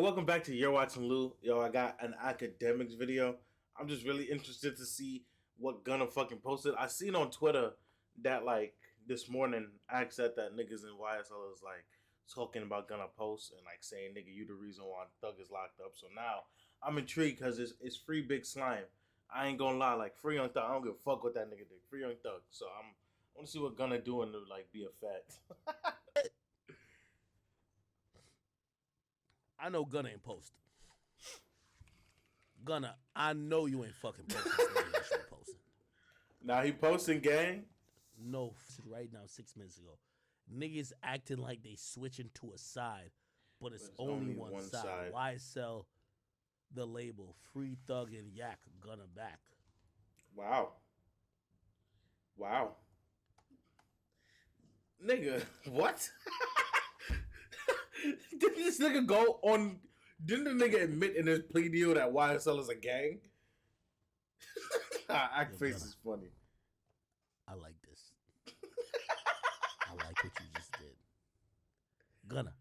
welcome back to You're Watching Lou. Yo, I got an academics video. I'm just really interested to see what Gunna fucking posted. I seen on Twitter that like this morning asked that niggas in YSL is like talking about Gunna posts and like saying nigga you the reason why Thug is locked up. So now I'm intrigued because it's free Big Slime. I ain't gonna lie, like free Young Thug. I don't give a fuck what that nigga did. Free Young Thug. So I want to see what Gunna doing to like be a fat. I know Gunna ain't posting. Gunna, I know you ain't fucking posting. Posting. Now he posting, gang. No, right now, 6 minutes ago. Niggas acting like they switching to a side, but it's only one side. YSL, the label, Free Thug and Yak, Gunna back. Wow. Nigga, what? Did this nigga go on? Didn't the nigga admit in his plea deal that YSL is a gang? Act face is funny. I like this. I like what you just did. Gunna,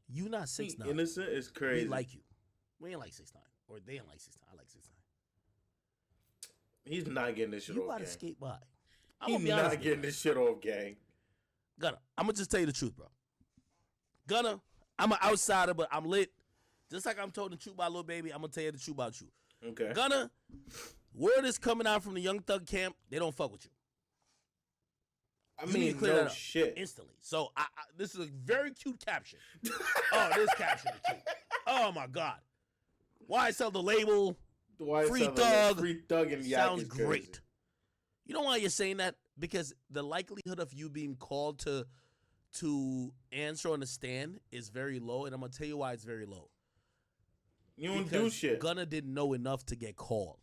you not 6'9". Innocent is crazy. We like you. We ain't like 6'9". Or they ain't like 6'9". I like 6'9". He's not getting this shit you off, gang. You gotta skate by. He's not getting this shit off, gang. Gunna, I'm gonna just tell you the truth, bro. Gunna, I'm an outsider, but I'm lit. Just like I'm told the truth about Lil Baby, I'm gonna tell you the truth about you. Okay. Gunna, word is coming out from the Young Thug camp. They don't fuck with you. I mean, no shit. Instantly. So this is a very cute caption. Oh, this caption is cute. Oh my God. YSL the label. Free Thug and Yak sounds is crazy. Great. You know why you're saying that? Because the likelihood of you being called to answer on the stand is very low, and I'm gonna tell you why it's very low. You don't do shit. Gunna didn't know enough to get called.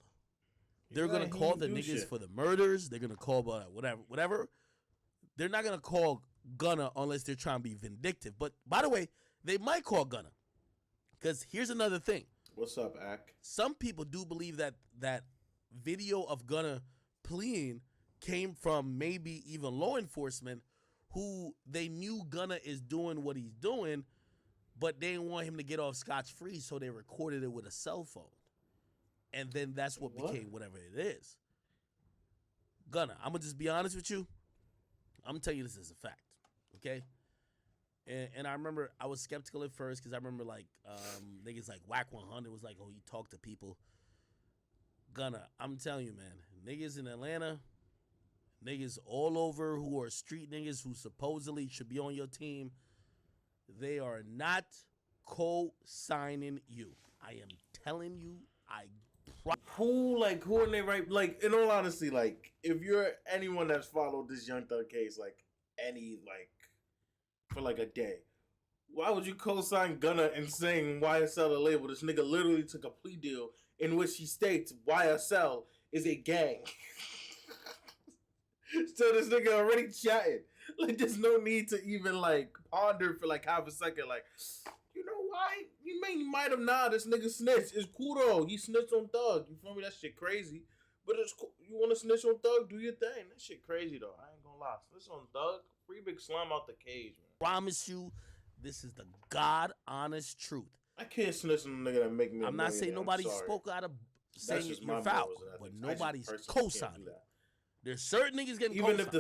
They're gonna call the niggas for the murders. They're gonna call whatever. They're not gonna call Gunna unless they're trying to be vindictive. But by the way, they might call Gunna. Because here's another thing. What's up, Ak? Some people do believe that video of Gunna pleading came from maybe even law enforcement who they knew Gunna is doing what he's doing, but they didn't want him to get off scotch-free, so they recorded it with a cell phone. And then that's what became whatever it is. Gunna, I'm going to just be honest with you. I'm going to tell you this as a fact, okay? And I remember I was skeptical at first because I remember, like, niggas like Whack 100 was like, oh, you talk to people. Gunna, I'm telling you, man, niggas in Atlanta, niggas all over who are street niggas who supposedly should be on your team, they are not co-signing you. I am telling you, who in their right, like, in all honesty, like, if you're anyone that's followed this Young Thug case, like, for like a day, why would you co-sign Gunna and saying YSL the label? This nigga literally took a plea deal in which he states YSL is a gang. So this nigga already chatting. Like, there's no need to even, like, ponder for, like, half a second. Like, you know why? You might have this nigga snitched. It's cool, though. He snitched on Thug. You feel me? That shit crazy. But it's cool. You want to snitch on Thug? Do your thing. That shit crazy, though. I ain't gonna lie. Snitch on Thug. Free Big Slime out the cage, man. Promise you, this is the God-honest truth. I can't snitch on a nigga that make me I'm not saying nobody spoke out of saying you're foul, but nobody's co-signing. There's certain niggas getting even if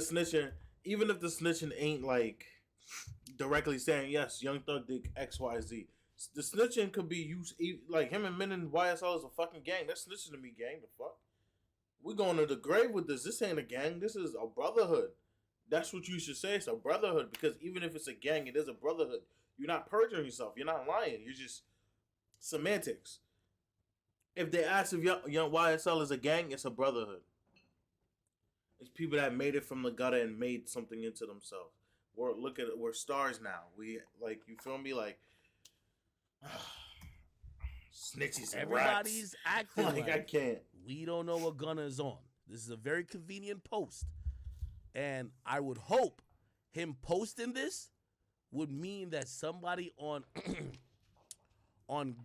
the snitching ain't like directly saying yes, Young Thug did XYZ. The snitching could be used like him admitting YSL is a fucking gang. That's snitching to me, gang. The fuck? We going to the grave with this. This ain't a gang. This is a brotherhood. That's what you should say. It's a brotherhood because even if it's a gang, it is a brotherhood. You're not perjuring yourself. You're not lying. You're just semantics. If they ask if young YSL is a gang, it's a brotherhood. It's people that made it from the gutter and made something into themselves. We're stars now. We like, you feel me? Like snitches. Everybody's acting like I can't. We don't know what Gunna is on. This is a very convenient post, and I would hope him posting this would mean that somebody on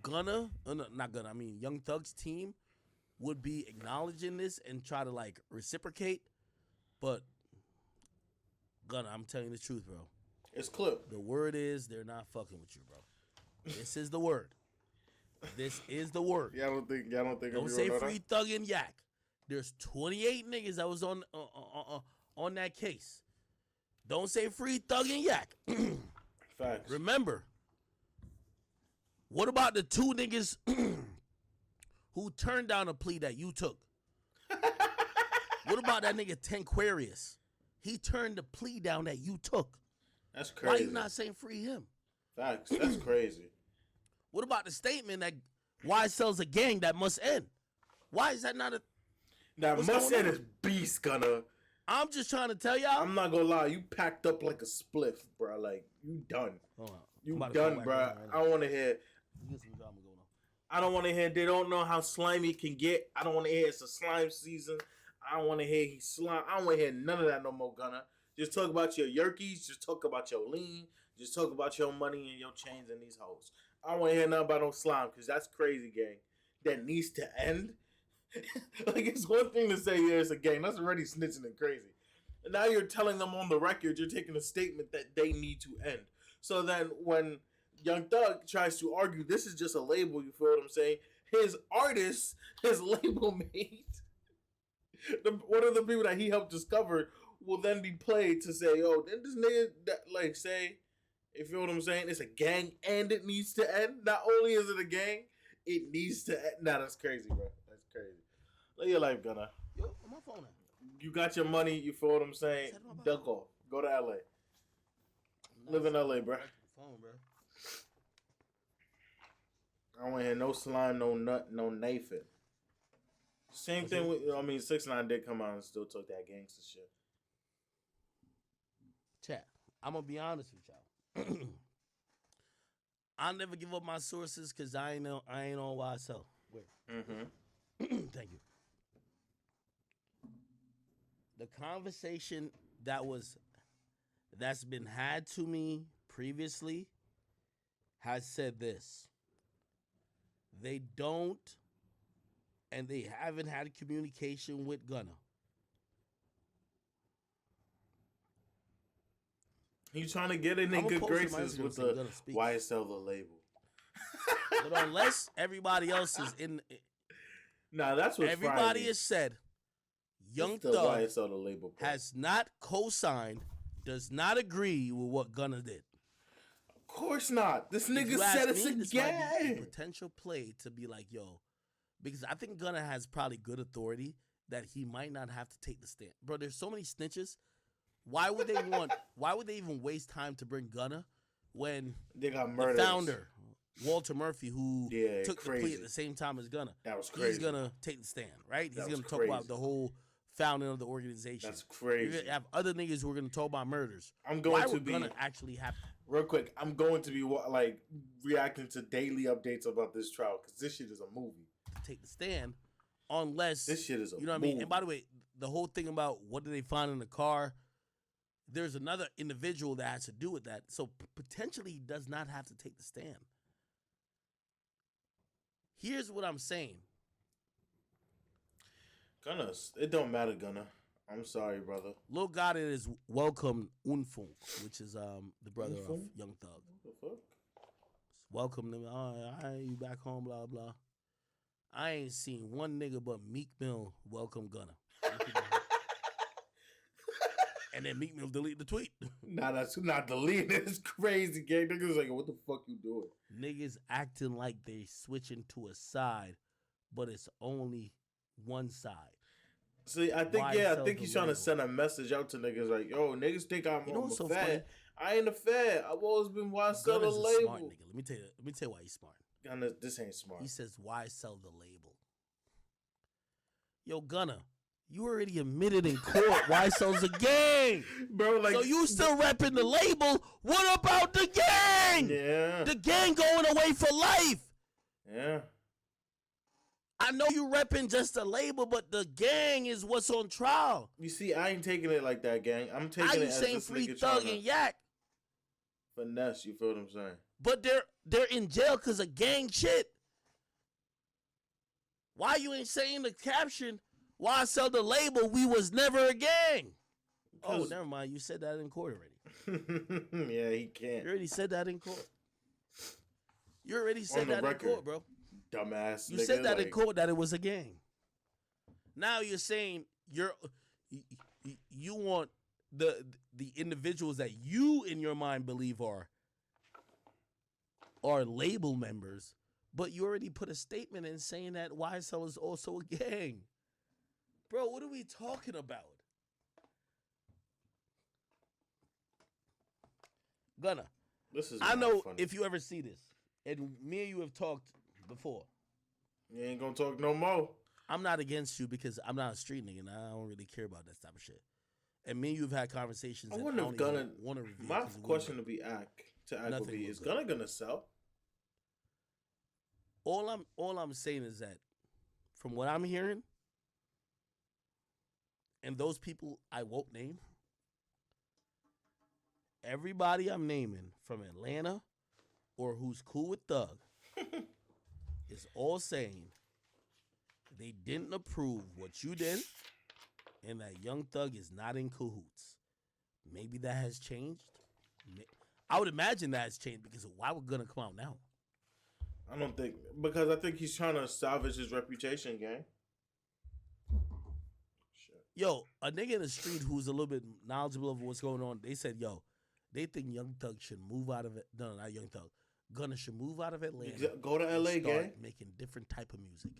Gunna, not Gunna, I mean Young Thug's team would be acknowledging this and try to like reciprocate. But Gunna, I'm telling you the truth, bro. It's clip. The word is they're not fucking with you, bro. This is the word. This is the word. Y'all don't think Don't say free thug and yak. There's 28 niggas that was on that case. Don't say free thug and yak. Facts. Remember, what about the 2 niggas who turned down a plea that you took? What about that nigga Tanquarius? He turned the plea down that you took. That's crazy. Why you not saying free him? Facts. That's crazy. What about the statement that YSL's a gang that must end? Why is that not a... That must end is beast, Gunna. I'm just trying to tell y'all. I'm not gonna lie. You packed up like a spliff, bro. Like, you done. You done, bro. Right, I want to hear... I don't want to hear they don't know how slimy it can get. I don't want to hear it's a slime season. I don't want to hear he's slime. I don't want to hear none of that no more, Gunna. Just talk about your yerkies. Just talk about your lean. Just talk about your money and your chains and these hoes. I don't want to hear nothing about no slime because that's crazy, gang. That needs to end. Like, it's one thing to say, yeah, it's a gang. That's already snitching and crazy. And now you're telling them on the record, you're taking a statement that they need to end. So then when Young Thug tries to argue this is just a label, you feel what I'm saying? His artist, his label mate, one of the people that he helped discover will then be played to say, "Oh, didn't this nigga like say, you feel what I'm saying? It's a gang and it needs to end. Not only is it a gang, it needs to end." Nah, that's crazy, bro. That's crazy. Live your life, Gunna. Yo, my phone at? You got your money. You feel what I'm saying? Duck off. Go to LA. Live in LA, bro. Phone, bro. I don't want to hear no slime, no nut, no Nathan. Same thing with, 6ix9ine did come out and still took that gangster shit. Chat, I'm going to be honest with y'all. I'll never give up my sources because I ain't on YSL. Mm-hmm. Thank you. The conversation that's been had to me previously has said this. They don't, and they haven't had communication with Gunna. You trying to get in good graces with the YSL the label. But unless everybody else is in... Nah, that's what everybody has said. Young Thug YSL the label has not co-signed, does not agree with what Gunna did. Of course not. This nigga said it's a gang. Potential play to be like, yo, because I think Gunna has probably good authority that he might not have to take the stand. Bro, there's so many snitches. Why would they even waste time to bring Gunna when they got murdered? The founder, Walter Murphy, who took crazy. the plea at the same time as Gunna. That was crazy. He's gonna take the stand, right? He's gonna talk about the whole founding of the organization. That's crazy. You're gonna have other niggas who are gonna talk about murders. Why would Gunna actually have to? Real quick, I'm going to be like reacting to daily updates about this trial because this shit is a movie. Take the stand, unless this shit is a you know what I mean. And by the way, the whole thing about what did they find in the car, there's another individual that has to do with that. So potentially, he does not have to take the stand. Here's what I'm saying. Gunna, it don't matter, Gunna. I'm sorry, brother. Lil Gotti is welcome Unfunk, which is the brother of Young Thug. What the fuck? Welcome them. You back home, blah, blah. I ain't seen one nigga but Meek Mill welcome Gunna. And then Meek Mill delete the tweet. Nah, that's not deleting. It's crazy, gang. Niggas like, what the fuck you doing? Niggas acting like they switching to a side, but it's only one side. See, I think he's trying to send a message out to niggas like, yo, niggas think I'm a fad. I ain't a fad. I've always been YSL the label. Smart nigga. Let me tell you why he's smart. Gunna, this ain't smart. He says YSL the label. Yo, Gunna, you already admitted in court YSL's a gang. Bro, like, so you still repping the label. What about the gang? Yeah. The gang going away for life. Yeah. I know you repping just the label, but the gang is what's on trial. You see, I ain't taking it like that, gang. I'm taking it as this free nigga thug and yak. Finesse, you feel what I'm saying? But they're in jail because of gang shit. Why you ain't saying the caption, why sell the label, we was never a gang? Oh, never mind. You said that in court already. Yeah, he can't. You already said that in court. You already said On the that record. in court, bro. Dumbass. You nigga, said that like, in court that it was a gang. Now you're saying you want the individuals that you in your mind believe are label members, but you already put a statement in saying that YSL is also a gang. Bro, what are we talking about? Gunna, This is I know funny. if you ever see this, and me and you have talked before. You ain't gonna talk no more. I'm not against you because I'm not a street nigga and I don't really care about that type of shit. And me and you have had conversations. I wonder if Gunna. My question to Ak would be: is Gunna gonna sell? All I'm saying is that, from what I'm hearing, and those people I won't name, everybody I'm naming from Atlanta or who's cool with Thug is all saying they didn't approve what you did and that Young Thug is not in cahoots. Maybe that has changed. I would imagine that has changed because why would Gunna come out now? I don't think, because I think he's trying to salvage his reputation, gang. Shit. Yo, a nigga in the street who's a little bit knowledgeable of what's going on, they said, yo, they think Young Thug should move out of it. No, not Young Thug. Gunna should move out of Atlanta. Go to LA, gang. Making different type of music.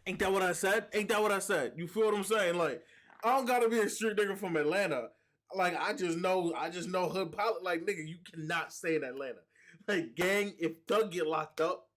Ain't that what I said? Ain't that what I said? You feel what I'm saying? Like, I don't gotta be a street nigga from Atlanta. Like, I just know hood pilot. Like, nigga, you cannot stay in Atlanta. Like, gang, if Thug get locked up,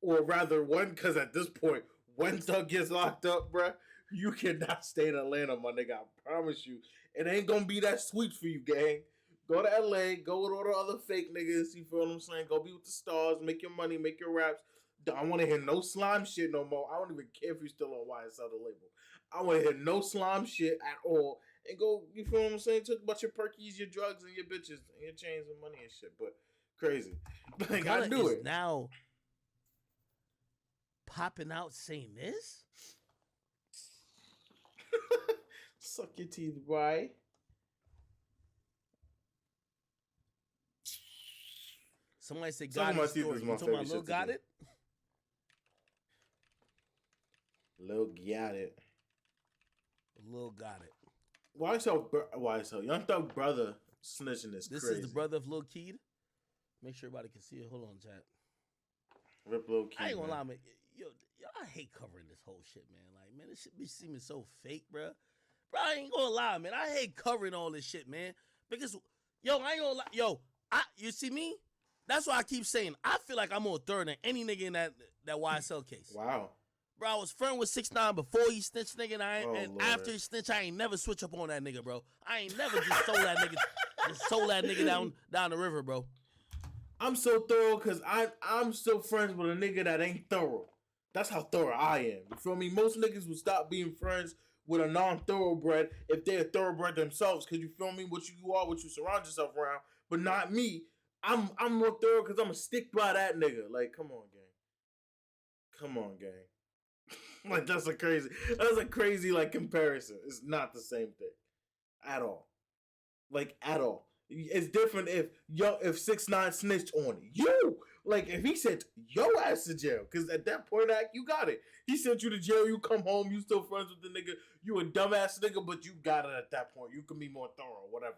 or rather because at this point, when Thug gets locked up, bruh, you cannot stay in Atlanta, my nigga. I promise you. It ain't gonna be that sweet for you, gang. Go to LA, go with all the other fake niggas, you feel what I'm saying? Go be with the stars, make your money, make your raps. I don't want to hear no slime shit no more. I don't even care if you're still on YSL the label. I want to hear no slime shit at all. And go, you feel what I'm saying? Talk about your perkies, your drugs, and your bitches, and your chains and money and shit. But crazy. Like, Gunna I knew is it. now popping out saying this? Suck your teeth, boy. Somebody said Sucking God my is teeth story. is You my talking about favorite Lil shit to Got do. It? Lil got it. Lil Got It. YSL, Young Thug brother snitching is This crazy. is the brother of Lil Keed. Make sure everybody can see it. Hold on, chat. Rip Lil Keed, I ain't gonna man. lie, man. Yo, I hate covering this whole shit, man. Like, man, this shit be seeming so fake, bro. Bro, I ain't gonna lie, man. I hate covering all this shit, man. Because, yo, I ain't gonna lie. Yo, you see me? That's why I keep saying I feel like I'm more thorough than any nigga in that YSL case. Wow. Bro, I was friend with 6ix9ine before he snitched, nigga, and Lord. after he snitched, I ain't never switch up on that nigga, bro. I ain't never just sold that nigga down the river, bro. I'm so thorough because I'm still friends with a nigga that ain't thorough. That's how thorough I am. You feel me? Most niggas will stop being friends with a non-thoroughbred if they're thoroughbred themselves. Because you feel me? What you are, what you surround yourself around. But not me. I'm more thorough because I'm going to stick by that nigga. Like, come on, gang. Come on, gang. Like, that's a crazy like comparison. It's not the same thing. At all. Like, at all. It's different if 6ix9ine snitched on you. Like, if he sent your ass to jail. Because at that point, you got it. He sent you to jail. You come home. You still friends with the nigga. You a dumbass nigga, but you got it at that point. You can be more thorough, whatever.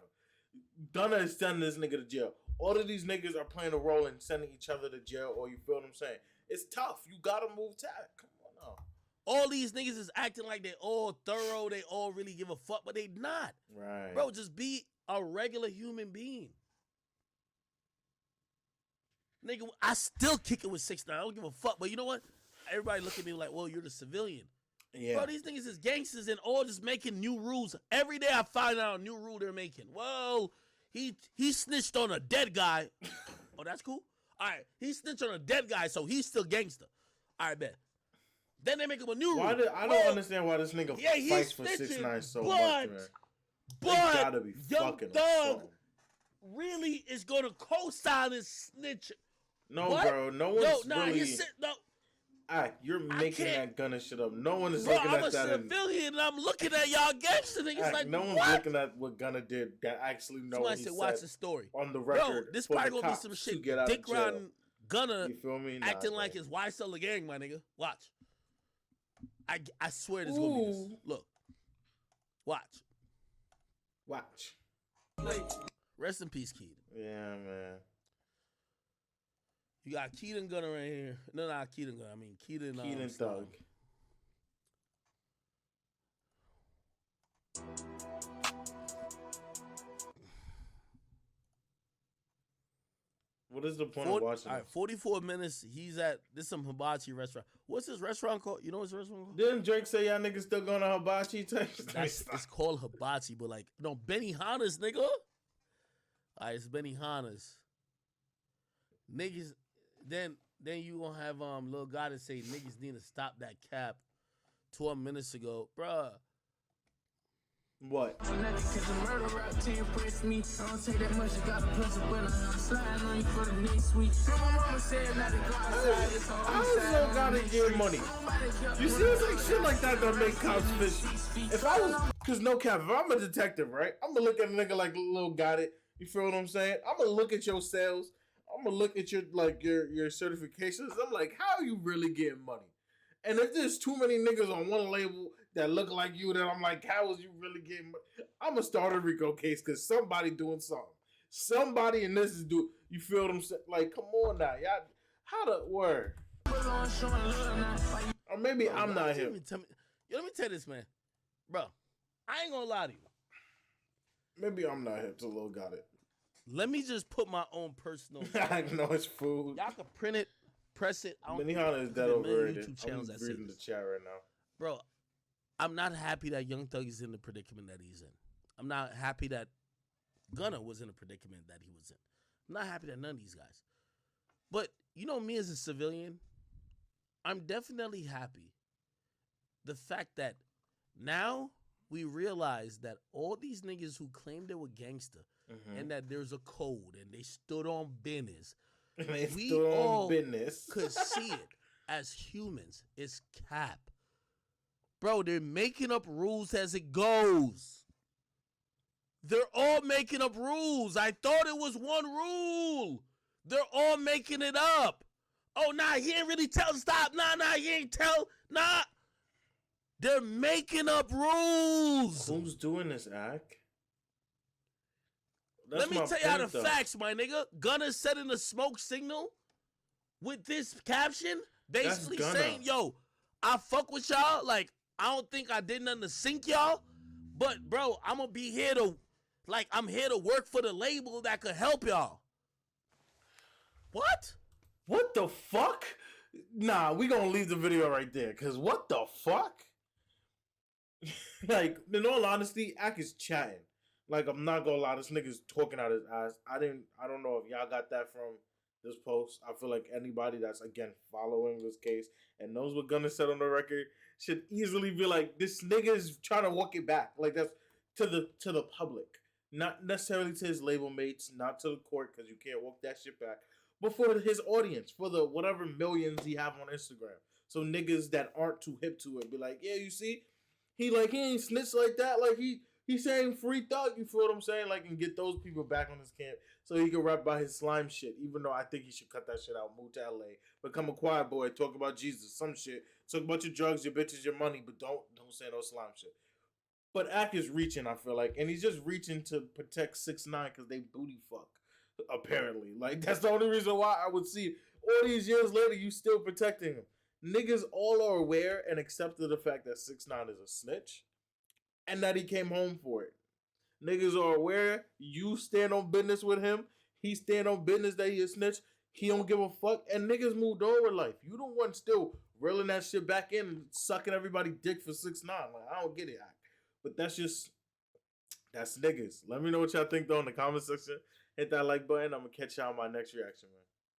Gunna is sending this nigga to jail. All of these niggas are playing a role in sending each other to jail, or you feel what I'm saying? It's tough. You got to move tight. Come on now. All these niggas is acting like they all thorough. They all really give a fuck, but they not. Right. Bro, just be a regular human being. Nigga, I still kick it with 6ix9ine. I don't give a fuck. But you know what? Everybody look at me like, well, you're the civilian. Yeah. Bro, these niggas is gangsters and all just making new rules. Every day I find out a new rule they're making. Well, he snitched on a dead guy. Oh, that's cool. All right, he snitched on a dead guy, so he's still gangster. All right, bet. Then they make him a new rule. I don't understand why this nigga fights for snitching, 6ix9ine so much, man. But they gotta be Young fucking Thug really is gonna co-sign his snitch. No, what? bro. No one's really. No. You're making that Gunna shit up. No one is Bro, looking I'm at that. I'm a civilian and I'm looking at y'all gangster niggas like, no one's looking at what Gunna did that actually know what he said watch the story. on the record. Bro, this probably gonna be some shit. Gunna You feel me? acting like it's YSL the gang, my nigga. Watch. I swear this gonna be this. Look. Watch. Rest in peace, Keaton. Yeah, man. You got Keaton Gunna right here. No, not Keaton Gunna. I mean Keaton Thug. What is the point of watching? All right, 44 minutes. He's at some hibachi restaurant. What's this restaurant called? You know what's the restaurant called? Didn't Drake say y'all niggas still going to hibachi? It's called hibachi, but like, no, Benihana's, nigga. All right, it's Benihana's. Niggas, then you gonna have Lil Gotti say niggas need to stop that cap 12 minutes ago. Bruh. What? I still gotta get money. You see, it's like shit like that make cops fishy. If I was, cause no cap, if I'm a detective, right? I'm gonna look at a nigga like Lil Gotti. You feel what I'm saying? I'm gonna look at your sales. I'm gonna look at your certifications. I'm like, how are you really getting money? And if there's too many niggas on one label that look like you, then I'm like, how is you really getting money? I'm gonna start a RICO case because somebody doing something. Somebody in this is doing. You feel what I'm saying? Like, come on now, y'all. How the word? Or maybe I'm not him. Let me tell you this, man. Bro, I ain't gonna lie to you. Maybe I'm not him. So Lil got it. Let me just put my own personal. I know it's food. Y'all can print it, press it. Benihana is dead overrated. I'm reading the chat right now. Bro, I'm not happy that Young Thug is in the predicament that he's in. I'm not happy that Gunna was in the predicament that he was in. I'm not happy that none of these guys. But, you know, me as a civilian, I'm definitely happy. The fact that now we realize that all these niggas who claim they were gangster and that there's a code and they stood on business, we all could see it as humans. It's cap. Bro, they're making up rules as it goes. They're all making up rules. I thought it was one rule. They're all making it up. Oh, nah, he ain't really tell. Stop. Nah, he ain't tell. Nah. They're making up rules. Who's doing this, Ak? Let me tell you the facts, my nigga. Gunna setting a smoke signal with this caption, basically saying, yo, I fuck with y'all. Like, I don't think I did nothing to sink y'all. But, bro, I'm going to be here to, I'm here to work for the label that could help y'all. What? What the fuck? Nah, we gonna leave the video right there. Cause what the fuck? Like, in all honesty, Ak is chatting. Like, I'm not gonna lie, this nigga's talking out his ass. I don't know if y'all got that from this post. I feel like anybody that's, again, following this case and knows what Gunna said on the record should easily be like, this nigga is trying to walk it back. Like, that's to the public. Not necessarily to his label mates, not to the court, because you can't walk that shit back. But for his audience, for the whatever millions he have on Instagram. So niggas that aren't too hip to it be like, yeah, you see? He ain't snitch like that. Like, he's saying free Thug, you feel what I'm saying? Like, and get those people back on his camp so he can rap about his slime shit. Even though I think he should cut that shit out, move to LA, become a quiet boy, talk about Jesus, some shit. Talk about your drugs, your bitches, your money, but don't say no slime shit. But Ak is reaching, I feel like. And he's just reaching to protect 6ix9ine because they booty fuck, apparently. Like, that's the only reason why I would see all these years later you still protecting him. Niggas all are aware and accepted the fact that 6ix9ine is a snitch and that he came home for it. Niggas are aware you stand on business with him. He stand on business that he a snitch. He don't give a fuck. And niggas moved on with life. You the one still reeling that shit back in and sucking everybody dick for 6ix9ine. Like, I don't get it. But that's niggas. Let me know what y'all think, though, in the comment section. Hit that like button. I'm going to catch y'all on my next reaction, man.